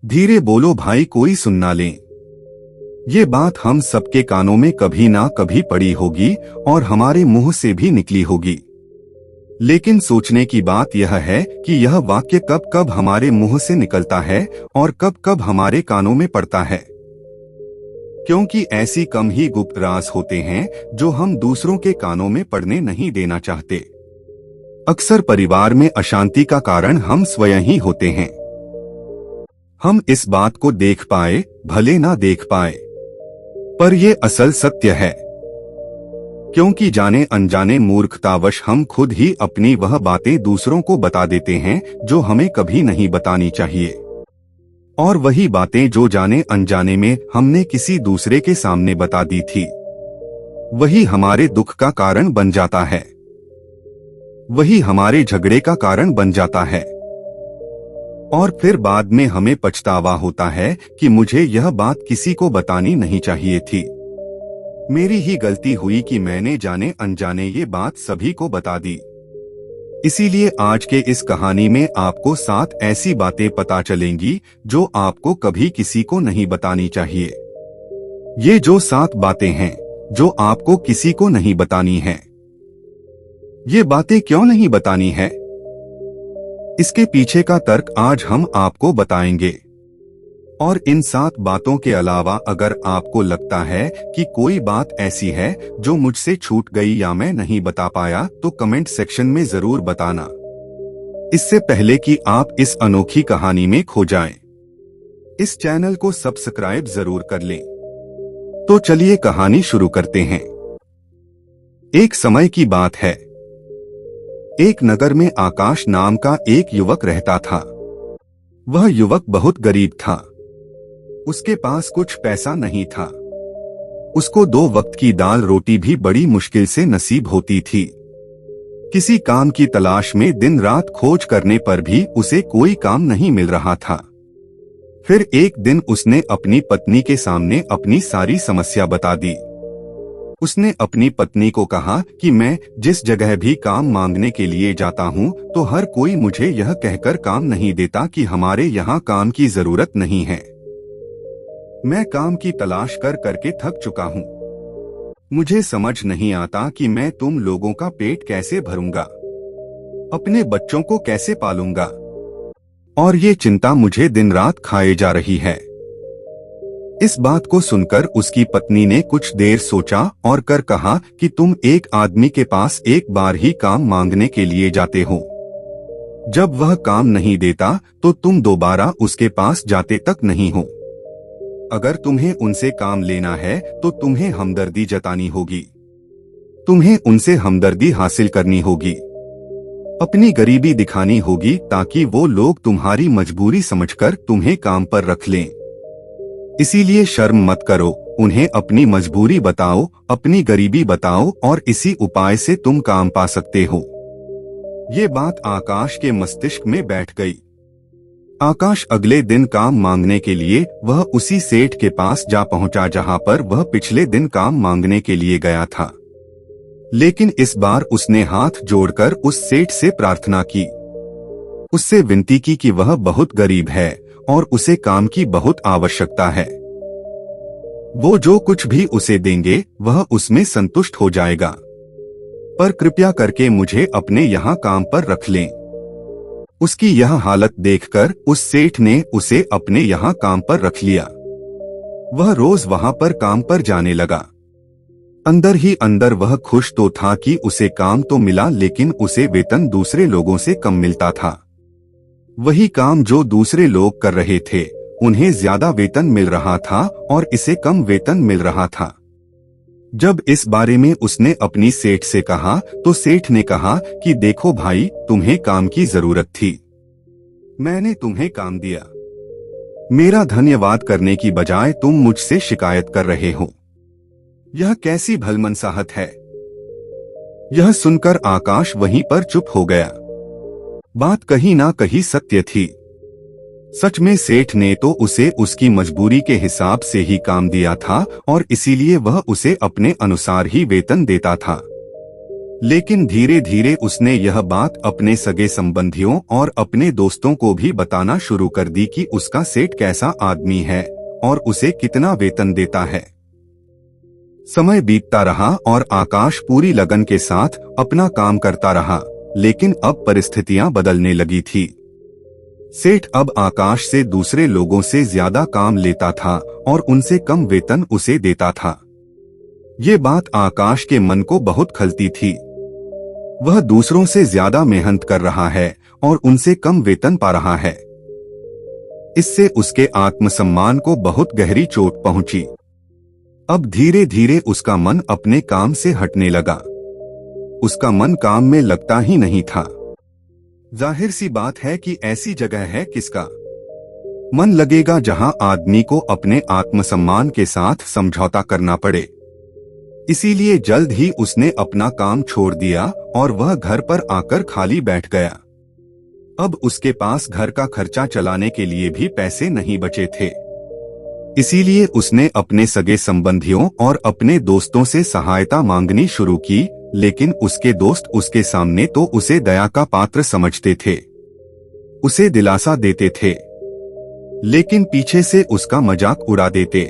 धीरे बोलो भाई, कोई सुन ना ले। ये बात हम सबके कानों में कभी ना कभी पड़ी होगी और हमारे मुंह से भी निकली होगी। लेकिन सोचने की बात यह है कि यह वाक्य कब कब हमारे मुंह से निकलता है और कब कब हमारे कानों में पड़ता है। क्योंकि ऐसी कम ही गुप्त राज होते हैं जो हम दूसरों के कानों में पड़ने नहीं देना चाहते। अक्सर परिवार में अशांति का कारण हम स्वयं ही होते हैं। हम इस बात को देख पाए भले ना देख पाए, पर यह असल सत्य है। क्योंकि जाने अनजाने मूर्खतावश हम खुद ही अपनी वह बातें दूसरों को बता देते हैं जो हमें कभी नहीं बतानी चाहिए। और वही बातें जो जाने अनजाने में हमने किसी दूसरे के सामने बता दी थी, वही हमारे दुख का कारण बन जाता है, वही हमारे झगड़े का कारण बन जाता है। और फिर बाद में हमें पछतावा होता है कि मुझे यह बात किसी को बतानी नहीं चाहिए थी। मेरी ही गलती हुई कि मैंने जाने अनजाने ये बात सभी को बता दी। इसीलिए आज के इस कहानी में आपको 7 ऐसी बातें पता चलेंगी जो आपको कभी किसी को नहीं बतानी चाहिए। ये जो 7 बातें हैं जो आपको किसी को नहीं बतानी हैं। ये बातें क्यों नहीं बतानी है, इसके पीछे का तर्क आज हम आपको बताएंगे। और इन 7 बातों के अलावा अगर आपको लगता है कि कोई बात ऐसी है जो मुझसे छूट गई या मैं नहीं बता पाया तो कमेंट सेक्शन में जरूर बताना, इससे पहले कि आप इस अनोखी कहानी में खो जाएं। इस चैनल को सब्सक्राइब जरूर कर लें। तो चलिए कहानी शुरू करते हैं। एक समय की बात है। एक नगर में आकाश नाम का एक युवक रहता था। वह युवक बहुत गरीब था। उसके पास कुछ पैसा नहीं था। उसको 2 वक्त की दाल रोटी भी बड़ी मुश्किल से नसीब होती थी। किसी काम की तलाश में दिन रात खोज करने पर भी उसे कोई काम नहीं मिल रहा था। फिर एक दिन उसने अपनी पत्नी के सामने अपनी सारी समस्या बता दी। उसने अपनी पत्नी को कहा कि मैं जिस जगह भी काम मांगने के लिए जाता हूँ तो हर कोई मुझे यह कहकर काम नहीं देता कि हमारे यहाँ काम की जरूरत नहीं है। मैं काम की तलाश कर करके थक चुका हूँ। मुझे समझ नहीं आता कि मैं तुम लोगों का पेट कैसे भरूंगा, अपने बच्चों को कैसे पालूंगा, और ये चिंता मुझे दिन रात खाए जा रही है। इस बात को सुनकर उसकी पत्नी ने कुछ देर सोचा और कर कहा कि तुम एक आदमी के पास एक बार ही काम मांगने के लिए जाते हो। जब वह काम नहीं देता तो तुम दोबारा उसके पास जाते तक नहीं हो। अगर तुम्हें उनसे काम लेना है तो तुम्हें हमदर्दी जतानी होगी। तुम्हें उनसे हमदर्दी हासिल करनी होगी, अपनी गरीबी दिखानी होगी ताकि वो लोग तुम्हारी मजबूरी समझकर तुम्हें काम पर रख लें। इसीलिए शर्म मत करो, उन्हें अपनी मजबूरी बताओ, अपनी गरीबी बताओ और इसी उपाय से तुम काम पा सकते हो। ये बात आकाश के मस्तिष्क में बैठ गई। आकाश अगले दिन काम मांगने के लिए वह उसी सेठ के पास जा पहुंचा जहां पर वह पिछले दिन काम मांगने के लिए गया था। लेकिन इस बार उसने हाथ जोड़कर उस सेठ से प्रार्थना की। उससे विनती की कि वह बहुत गरीब है और उसे काम की बहुत आवश्यकता है। वो जो कुछ भी उसे देंगे वह उसमें संतुष्ट हो जाएगा, पर कृपया करके मुझे अपने यहाँ काम पर रख लें। उसकी यह हालत देखकर उस सेठ ने उसे अपने यहाँ काम पर रख लिया। वह रोज वहां पर काम पर जाने लगा। अंदर ही अंदर वह खुश तो था कि उसे काम तो मिला, लेकिन उसे वेतन दूसरे लोगों से कम मिलता था। वही काम जो दूसरे लोग कर रहे थे उन्हें ज्यादा वेतन मिल रहा था और इसे कम वेतन मिल रहा था। जब इस बारे में उसने अपनी सेठ से कहा तो सेठ ने कहा कि देखो भाई, तुम्हें काम की जरूरत थी, मैंने तुम्हें काम दिया। मेरा धन्यवाद करने की बजाय तुम मुझसे शिकायत कर रहे हो। यह कैसी भलमनसाहट है। यह सुनकर आकाश वहीं पर चुप हो गया। बात कहीं ना कहीं सत्य थी। सच में सेठ ने तो उसे उसकी मजबूरी के हिसाब से ही काम दिया था और इसीलिए वह उसे अपने अनुसार ही वेतन देता था। लेकिन धीरे धीरे उसने यह बात अपने सगे संबंधियों और अपने दोस्तों को भी बताना शुरू कर दी कि उसका सेठ कैसा आदमी है और उसे कितना वेतन देता है। समय बीतता रहा और आकाश पूरी लगन के साथ अपना काम करता रहा, लेकिन अब परिस्थितियां बदलने लगी थी। सेठ अब आकाश से दूसरे लोगों से ज्यादा काम लेता था और उनसे कम वेतन उसे देता था। ये बात आकाश के मन को बहुत खलती थी। वह दूसरों से ज्यादा मेहनत कर रहा है और उनसे कम वेतन पा रहा है। इससे उसके आत्मसम्मान को बहुत गहरी चोट पहुंची। अब धीरे धीरे उसका मन अपने काम से हटने लगा। उसका मन काम में लगता ही नहीं था। जाहिर सी बात है कि ऐसी जगह है किसका मन लगेगा जहां आदमी को अपने आत्मसम्मान के साथ समझौता करना पड़े। इसीलिए जल्द ही उसने अपना काम छोड़ दिया और वह घर पर आकर खाली बैठ गया। अब उसके पास घर का खर्चा चलाने के लिए भी पैसे नहीं बचे थे। इसीलिए उसने अपने सगे संबंधियों और अपने दोस्तों से सहायता मांगनी शुरू की, लेकिन उसके दोस्त उसके सामने तो उसे दया का पात्र समझते थे, उसे दिलासा देते थे, लेकिन पीछे से उसका मजाक उड़ा देते।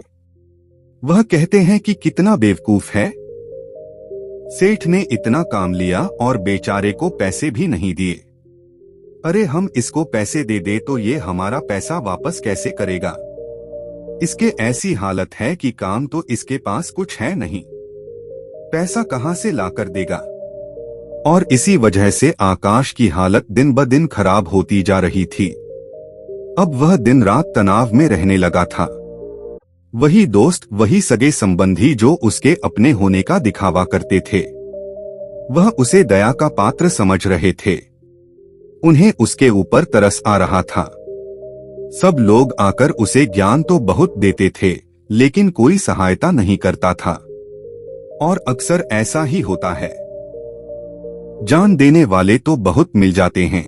वह कहते हैं कि कितना बेवकूफ है, सेठ ने इतना काम लिया और बेचारे को पैसे भी नहीं दिए। अरे हम इसको पैसे दे दे तो ये हमारा पैसा वापस कैसे करेगा? इसके ऐसी हालत है कि काम तो इसके पास कुछ है नहीं, पैसा कहां से लाकर देगा? और इसी वजह से आकाश की हालत दिन ब दिन खराब होती जा रही थी। अब वह दिन रात तनाव में रहने लगा था। वही दोस्त, वही सगे संबंधी जो उसके अपने होने का दिखावा करते थे, वह उसे दया का पात्र समझ रहे थे। उन्हें उसके ऊपर तरस आ रहा था। सब लोग आकर उसे ज्ञान तो बहुत देते थे, लेकिन कोई सहायता नहीं करता था। और अक्सर ऐसा ही होता है। जान देने वाले तो बहुत मिल जाते हैं,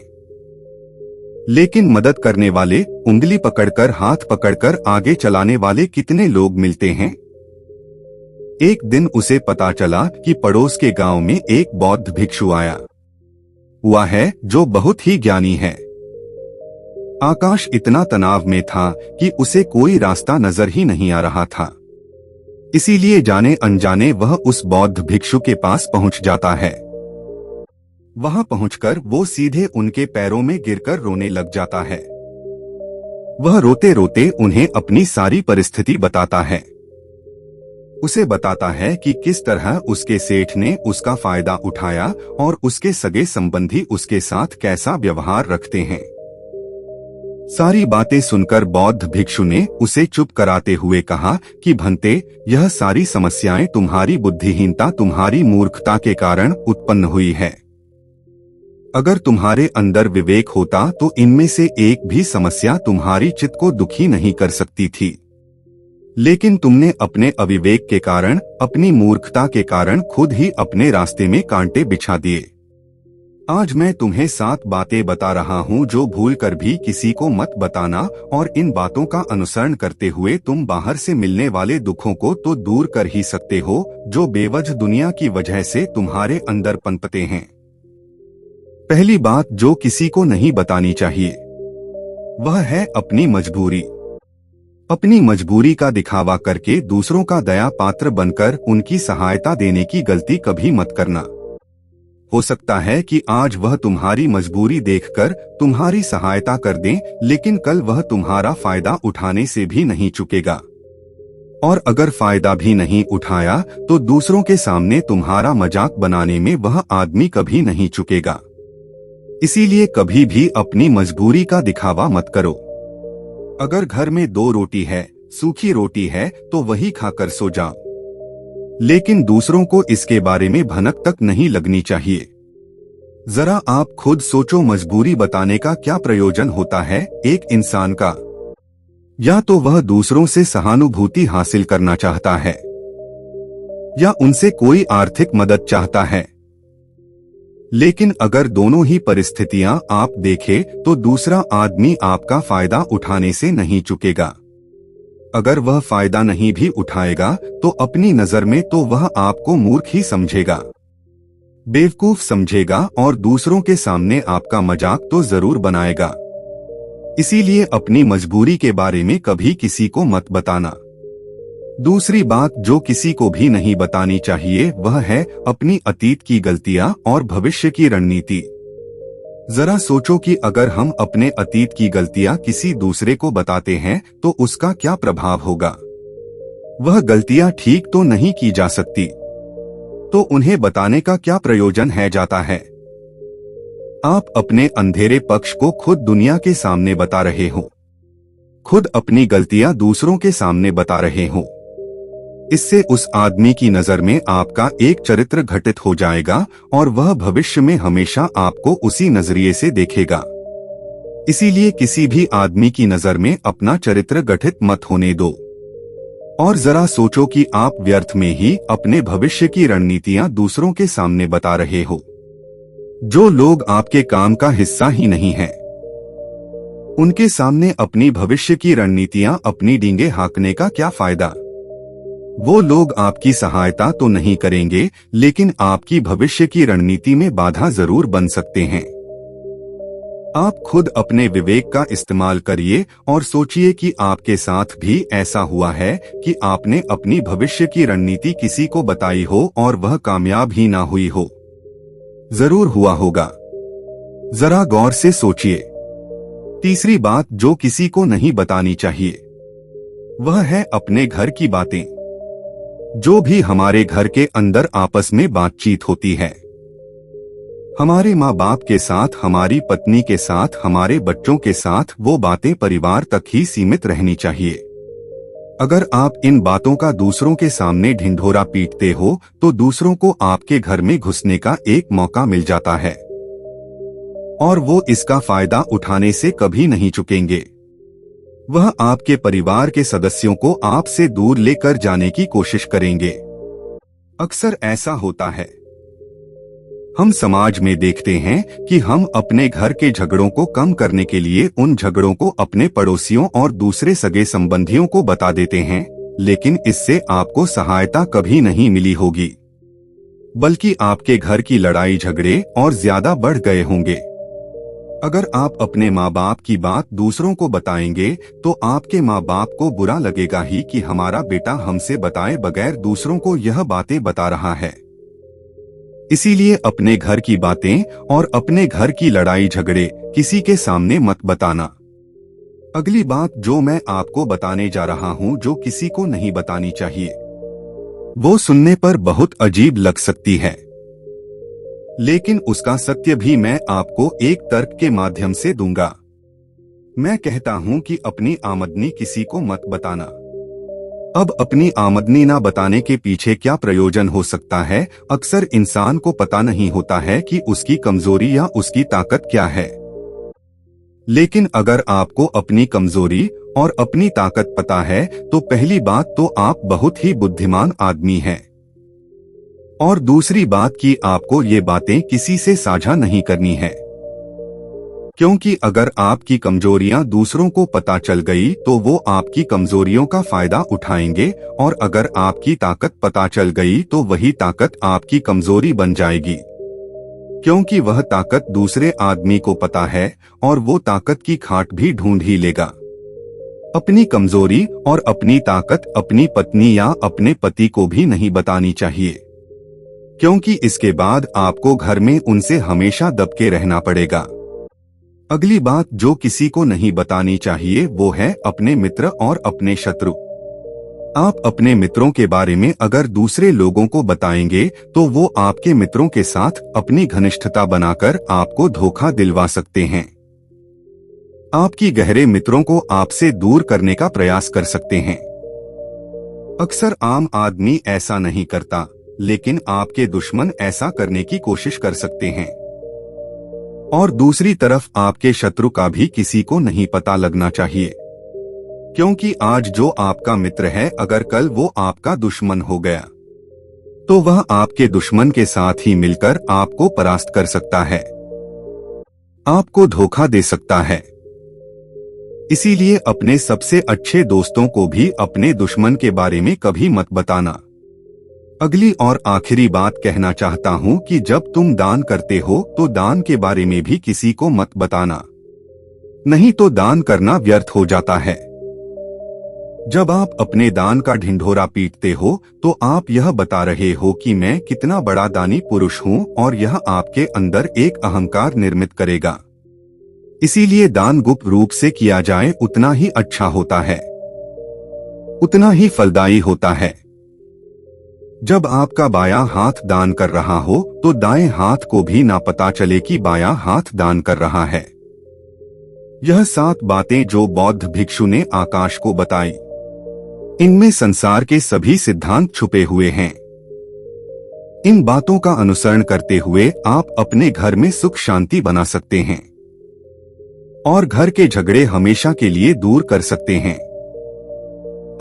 लेकिन मदद करने वाले, उंगली पकड़कर हाथ पकड़कर आगे चलाने वाले कितने लोग मिलते हैं। एक दिन उसे पता चला कि पड़ोस के गांव में एक बौद्ध भिक्षु आया हुआ है जो बहुत ही ज्ञानी है। आकाश इतना तनाव में था कि उसे कोई रास्ता नजर ही नहीं आ रहा था। इसीलिए जाने अनजाने वह उस बौद्ध भिक्षु के पास पहुंच जाता है। वहां पहुंचकर वो सीधे उनके पैरों में गिरकर रोने लग जाता है। वह रोते रोते उन्हें अपनी सारी परिस्थिति बताता है। उसे बताता है कि किस तरह उसके सेठ ने उसका फायदा उठाया और उसके सगे संबंधी उसके साथ कैसा व्यवहार रखते हैं। सारी बातें सुनकर बौद्ध भिक्षु ने उसे चुप कराते हुए कहा कि भंते, यह सारी समस्याएं तुम्हारी बुद्धिहीनता, तुम्हारी मूर्खता के कारण उत्पन्न हुई है। अगर तुम्हारे अंदर विवेक होता तो इनमें से एक भी समस्या तुम्हारी चित्त को दुखी नहीं कर सकती थी। लेकिन तुमने अपने अविवेक के कारण, अपनी मूर्खता के कारण खुद ही अपने रास्ते में कांटे बिछा दिए। आज मैं तुम्हें 7 बातें बता रहा हूँ जो भूल कर भी किसी को मत बताना, और इन बातों का अनुसरण करते हुए तुम बाहर से मिलने वाले दुखों को तो दूर कर ही सकते हो जो बेवजह दुनिया की वजह से तुम्हारे अंदर पनपते हैं। पहली बात जो किसी को नहीं बतानी चाहिए वह है अपनी मजबूरी। अपनी मजबूरी का दिखावा करके दूसरों का दया पात्र बनकर उनकी सहायता देने की गलती कभी मत करना। हो सकता है कि आज वह तुम्हारी मजबूरी देखकर तुम्हारी सहायता कर दें, लेकिन कल वह तुम्हारा फायदा उठाने से भी नहीं चूकेगा। और अगर फायदा भी नहीं उठाया तो दूसरों के सामने तुम्हारा मजाक बनाने में वह आदमी कभी नहीं चूकेगा। इसीलिए कभी भी अपनी मजबूरी का दिखावा मत करो। अगर घर में 2 रोटी है, सूखी रोटी है, तो वही खाकर सो जाओ, लेकिन दूसरों को इसके बारे में भनक तक नहीं लगनी चाहिए। जरा आप खुद सोचो, मजबूरी बताने का क्या प्रयोजन होता है एक इंसान का? या तो वह दूसरों से सहानुभूति हासिल करना चाहता है, या उनसे कोई आर्थिक मदद चाहता है। लेकिन अगर दोनों ही परिस्थितियां आप देखें तो दूसरा आदमी आपका फायदा उठाने से नहीं चूकेगा। अगर वह फायदा नहीं भी उठाएगा तो अपनी नजर में तो वह आपको मूर्ख ही समझेगा। बेवकूफ समझेगा और दूसरों के सामने आपका मजाक तो जरूर बनाएगा। इसीलिए अपनी मजबूरी के बारे में कभी किसी को मत बताना। दूसरी बात जो किसी को भी नहीं बतानी चाहिए वह है अपनी अतीत की गलतियां और भविष्य की रणनीति। जरा सोचो कि अगर हम अपने अतीत की गलतियां किसी दूसरे को बताते हैं तो उसका क्या प्रभाव होगा। वह गलतियां ठीक तो नहीं की जा सकती, तो उन्हें बताने का क्या प्रयोजन है जाता है। आप अपने अंधेरे पक्ष को खुद दुनिया के सामने बता रहे हो, खुद अपनी गलतियां दूसरों के सामने बता रहे हो। इससे उस आदमी की नजर में आपका एक चरित्र घटित हो जाएगा और वह भविष्य में हमेशा आपको उसी नजरिए से देखेगा। इसीलिए किसी भी आदमी की नजर में अपना चरित्र गठित मत होने दो। और जरा सोचो कि आप व्यर्थ में ही अपने भविष्य की रणनीतियां दूसरों के सामने बता रहे हो, जो लोग आपके काम का हिस्सा ही नहीं हैं। उनके सामने अपनी भविष्य की रणनीतियां अपनी डींगे हाँकने का क्या फायदा। वो लोग आपकी सहायता तो नहीं करेंगे, लेकिन आपकी भविष्य की रणनीति में बाधा जरूर बन सकते हैं। आप खुद अपने विवेक का इस्तेमाल करिए और सोचिए कि आपके साथ भी ऐसा हुआ है कि आपने अपनी भविष्य की रणनीति किसी को बताई हो और वह कामयाब ही ना हुई हो। जरूर हुआ होगा, जरा गौर से सोचिए। तीसरी बात जो किसी को नहीं बतानी चाहिए वह है अपने घर की बातें। जो भी हमारे घर के अंदर आपस में बातचीत होती है, हमारे माँ बाप के साथ, हमारी पत्नी के साथ, हमारे बच्चों के साथ, वो बातें परिवार तक ही सीमित रहनी चाहिए। अगर आप इन बातों का दूसरों के सामने ढिंढोरा पीटते हो तो दूसरों को आपके घर में घुसने का एक मौका मिल जाता है और वो इसका फायदा उठाने से कभी नहीं चुकेंगे। वह आपके परिवार के सदस्यों को आपसे दूर लेकर जाने की कोशिश करेंगे। अक्सर ऐसा होता है, हम समाज में देखते हैं कि हम अपने घर के झगड़ों को कम करने के लिए उन झगड़ों को अपने पड़ोसियों और दूसरे सगे संबंधियों को बता देते हैं, लेकिन इससे आपको सहायता कभी नहीं मिली होगी, बल्कि आपके घर की लड़ाई झगड़े और ज्यादा बढ़ गए होंगे। अगर आप अपने माँ बाप की बात दूसरों को बताएंगे तो आपके माँ बाप को बुरा लगेगा ही कि हमारा बेटा हमसे बताए बगैर दूसरों को यह बातें बता रहा है। इसीलिए अपने घर की बातें और अपने घर की लड़ाई झगड़े किसी के सामने मत बताना। अगली बात जो मैं आपको बताने जा रहा हूँ जो किसी को नहीं बतानी चाहिए, वो सुनने पर बहुत अजीब लग सकती है, लेकिन उसका सत्य भी मैं आपको एक तर्क के माध्यम से दूंगा। मैं कहता हूं कि अपनी आमदनी किसी को मत बताना। अब अपनी आमदनी ना बताने के पीछे क्या प्रयोजन हो सकता है, अक्सर इंसान को पता नहीं होता है कि उसकी कमजोरी या उसकी ताकत क्या है। लेकिन अगर आपको अपनी कमजोरी और अपनी ताकत पता है तो पहली बात तो आप बहुत ही बुद्धिमान आदमी हैं। और दूसरी बात कि आपको ये बातें किसी से साझा नहीं करनी है, क्योंकि अगर आपकी कमजोरियां दूसरों को पता चल गई तो वो आपकी कमजोरियों का फायदा उठाएंगे, और अगर आपकी ताकत पता चल गई तो वही ताकत आपकी कमजोरी बन जाएगी, क्योंकि वह ताकत दूसरे आदमी को पता है और वो ताकत की खाट भी ढूंढ ही लेगा। अपनी कमजोरी और अपनी ताकत अपनी पत्नी या अपने पति को भी नहीं बतानी चाहिए, क्योंकि इसके बाद आपको घर में उनसे हमेशा दबके रहना पड़ेगा। अगली बात जो किसी को नहीं बतानी चाहिए वो है अपने मित्र और अपने शत्रु। आप अपने मित्रों के बारे में अगर दूसरे लोगों को बताएंगे तो वो आपके मित्रों के साथ अपनी घनिष्ठता बनाकर आपको धोखा दिलवा सकते हैं। आपकी गहरे मित्रों को आपसे दूर करने का प्रयास कर सकते हैं। अक्सर आम आदमी ऐसा नहीं करता, लेकिन आपके दुश्मन ऐसा करने की कोशिश कर सकते हैं। और दूसरी तरफ आपके शत्रु का भी किसी को नहीं पता लगना चाहिए, क्योंकि आज जो आपका मित्र है अगर कल वो आपका दुश्मन हो गया तो वह आपके दुश्मन के साथ ही मिलकर आपको परास्त कर सकता है, आपको धोखा दे सकता है। इसीलिए अपने सबसे अच्छे दोस्तों को भी अपने दुश्मन के बारे में कभी मत बताना, अगली और आखिरी बात कहना चाहता हूँ कि जब तुम दान करते हो तो दान के बारे में भी किसी को मत बताना, नहीं तो दान करना व्यर्थ हो जाता है। जब आप अपने दान का ढिंढोरा पीटते हो तो आप यह बता रहे हो कि मैं कितना बड़ा दानी पुरुष हूँ, और यह आपके अंदर एक अहंकार निर्मित करेगा। इसीलिए दान गुप्त रूप से किया जाए उतना ही अच्छा होता है, उतना ही फलदायी होता है। जब आपका बायां हाथ दान कर रहा हो तो दाएं हाथ को भी ना पता चले कि बायां हाथ दान कर रहा है। यह 7 बातें जो बौद्ध भिक्षु ने आकाश को बताई, इनमें संसार के सभी सिद्धांत छुपे हुए हैं। इन बातों का अनुसरण करते हुए आप अपने घर में सुख शांति बना सकते हैं और घर के झगड़े हमेशा के लिए दूर कर सकते हैं।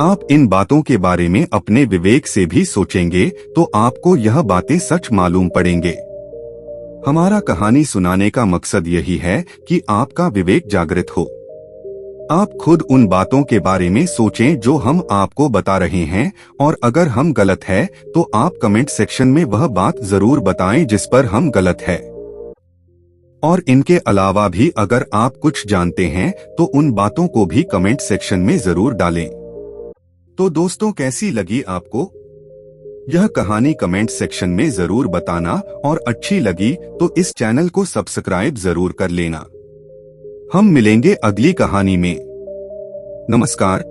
आप इन बातों के बारे में अपने विवेक से भी सोचेंगे तो आपको यह बातें सच मालूम पड़ेंगे। हमारा कहानी सुनाने का मकसद यही है कि आपका विवेक जागृत हो। आप खुद उन बातों के बारे में सोचें जो हम आपको बता रहे हैं, और अगर हम गलत है तो आप कमेंट सेक्शन में वह बात जरूर बताएं जिस पर हम गलत है। और इनके अलावा भी अगर आप कुछ जानते हैं तो उन बातों को भी कमेंट सेक्शन में जरूर डालें। तो दोस्तों, कैसी लगी आपको यह कहानी कमेंट सेक्शन में जरूर बताना, और अच्छी लगी तो इस चैनल को सब्सक्राइब जरूर कर लेना। हम मिलेंगे अगली कहानी में। नमस्कार।